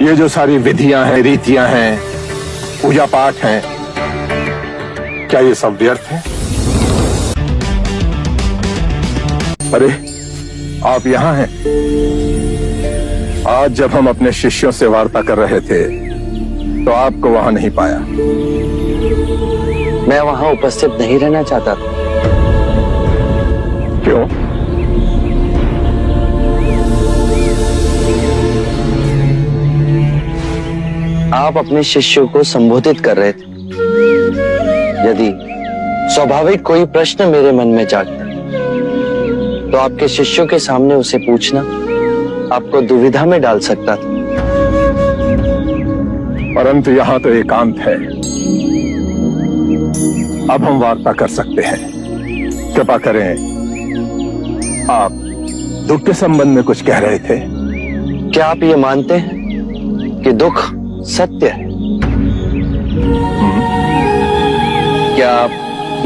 ये जो सारी विधियां हैं, रीतियां हैं, पूजा पाठ हैं, क्या ये सब व्यर्थ है? अरे आप यहां हैं। आज जब हम अपने शिष्यों से वार्ता कर रहे थे तो आपको वहां नहीं पाया। मैं वहां उपस्थित नहीं रहना चाहता था। क्यों? आप अपने शिष्यों को संबोधित कर रहे थे। यदि स्वाभाविक कोई प्रश्न मेरे मन में जागता तो आपके शिष्यों के सामने उसे पूछना आपको दुविधा में डाल सकता था। परंतु यहां तो एकांत है। अब हम वार्ता कर सकते हैं। कृपा करें, आप दुख के संबंध में कुछ कह रहे थे। क्या आप ये मानते हैं कि दुख सत्य है? क्या आप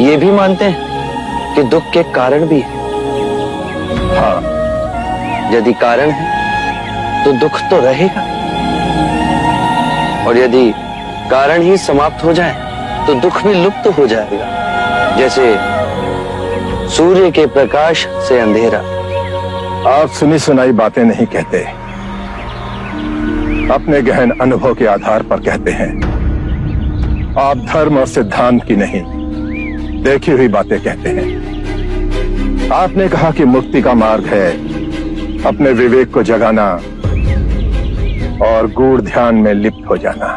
ये भी मानते हैं कि दुख के कारण भी है? हाँ। यदि कारण है तो दुख तो रहेगा, और यदि कारण ही समाप्त हो जाए तो दुख भी लुप्त हो जाएगा। जैसे सूर्य के प्रकाश से अंधेरा। आप सुनी सुनाई बातें नहीं कहते, अपने गहन अनुभव के आधार पर कहते हैं। आप धर्म और सिद्धांत की नहीं, देखी हुई बातें कहते हैं। आपने कहा कि मुक्ति का मार्ग है अपने विवेक को जगाना और गूढ़ ध्यान में लिप्त हो जाना,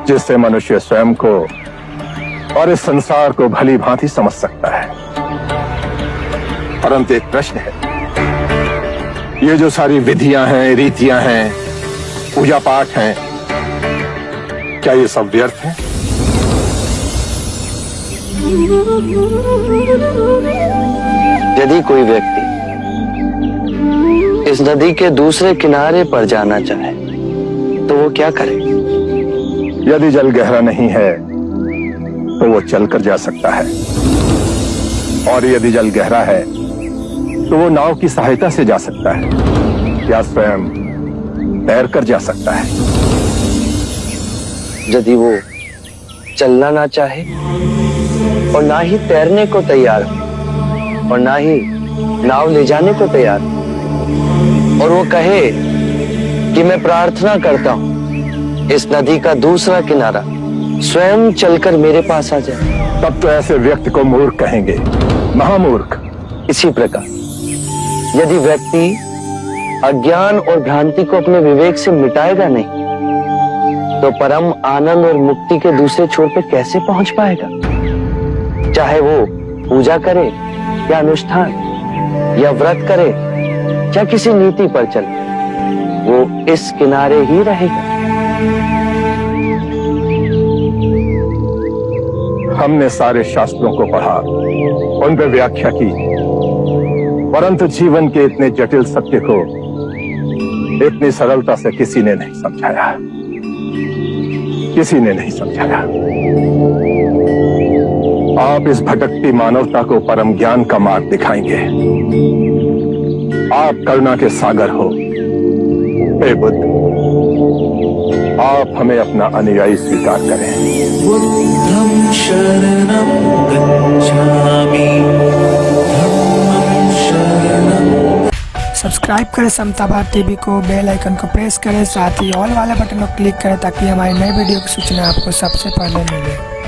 जिससे मनुष्य स्वयं को और इस संसार को भली भांति समझ सकता है। परंतु एक प्रश्न है, ये जो सारी विधियां हैं, रीतियां हैं, पूजा पाठ हैं, क्या ये सब व्यर्थ है? यदि कोई व्यक्ति इस नदी के दूसरे किनारे पर जाना चाहे तो वो क्या करे? यदि जल गहरा नहीं है तो वो चलकर जा सकता है, और यदि जल गहरा है तो वो नाव की सहायता से जा सकता है या स्वयं तैरकर जा सकता है। यदि वो चलना ना चाहे और ना ही तैरने को तैयार हो और ना ही नाव ले जाने को तैयार हो, और वो कहे कि मैं प्रार्थना करता हूं इस नदी का दूसरा किनारा स्वयं चलकर मेरे पास आ जाए, तब तो ऐसे व्यक्ति को मूर्ख कहेंगे, महामूर्ख। इसी प्रकार यदि व्यक्ति अज्ञान और भ्रांति को अपने विवेक से मिटाएगा नहीं तो परम आनंद और मुक्ति के दूसरे छोर पे कैसे पहुंच पाएगा? चाहे वो पूजा करे या अनुष्ठान या व्रत करे या किसी नीति पर चले, वो इस किनारे ही रहेगा। हमने सारे शास्त्रों को पढ़ा, उन पर व्याख्या की, परंतु जीवन के इतने जटिल सत्य को इतनी सरलता से किसी ने नहीं समझाया, किसी ने नहीं समझाया। आप इस भटकती मानवता को परम ज्ञान का मार्ग दिखाएंगे। आप करुणा के सागर हो। हे बुद्ध, आप हमें अपना अनुयायी स्वीकार करें। बुद्धं शरणं गच्छामि, धम्मं शरणं। सब्सक्राइब करें समता भारत टीवी को, बेल आइकन को प्रेस करें, साथ ही ऑल वाले बटन को क्लिक करें ताकि हमारी नई वीडियो की सूचना आपको सबसे पहले मिले।